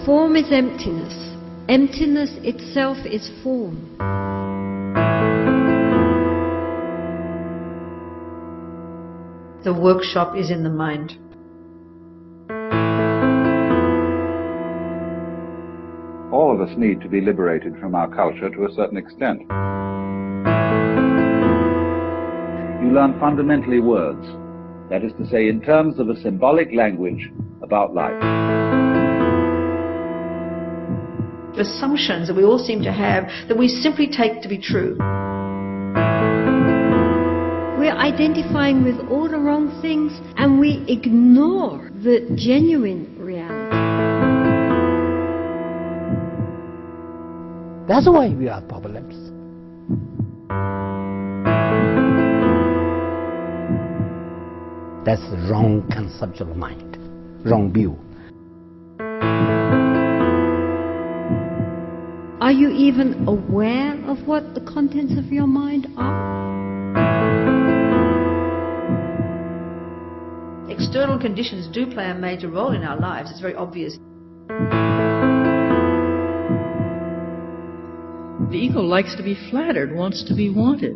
Form is emptiness. Emptiness itself is form. The workshop is in the mind. All of us need to be liberated from our culture to a certain extent. You learn fundamentally words, that is to say, in terms of a symbolic language about life. Assumptions that we all seem to have that we simply take to be true. We're identifying with all the wrong things and we ignore the genuine reality. That's why we have problems. That's the wrong concept of mind, wrong view. Are you even aware of what the contents of your mind are? External conditions do play a major role in our lives. It's very obvious. The ego likes to be flattered, wants to be wanted.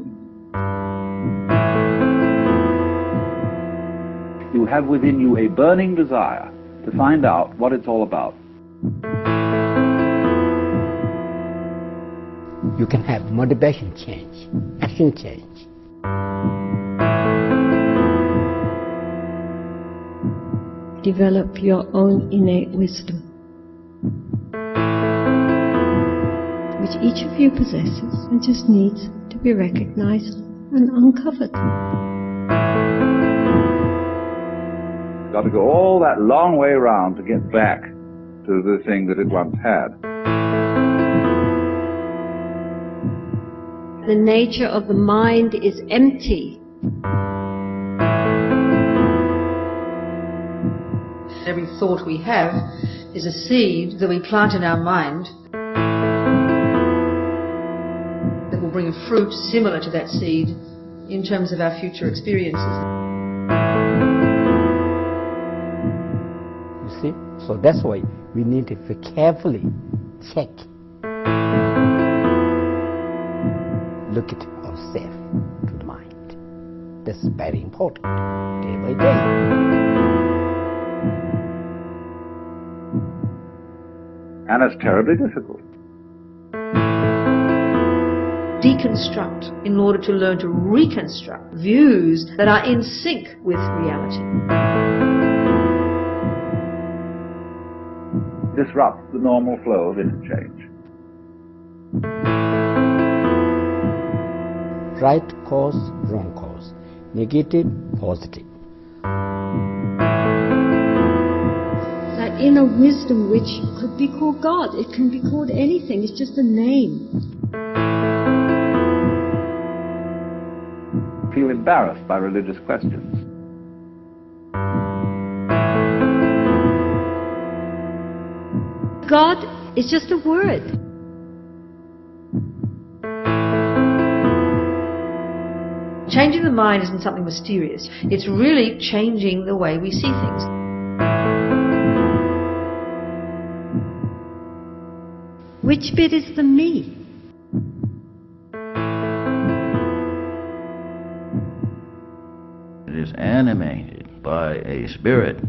You have within you a burning desire to find out what it's all about. You can have motivation change, action change. Develop your own innate wisdom, which each of you possesses and just needs to be recognized and uncovered. Got to go all that long way around to get back to the thing that it once had. The nature of the mind is empty. Every thought we have is a seed that we plant in our mind that will bring a fruit similar to that seed in terms of our future experiences. You see? So that's why we need to carefully check. Look at ourselves to the mind. That's very important, day by day. And it's terribly difficult. Deconstruct in order to learn to reconstruct views that are in sync with reality. Disrupts the normal flow of interchange. Right cause, wrong cause, negative, positive. That inner wisdom which could be called God, it can be called anything, it's just a name. Feel embarrassed by religious questions. God is just a word. Changing the mind isn't something mysterious. It's really changing the way we see things. Which bit is the me? It is animated by a spirit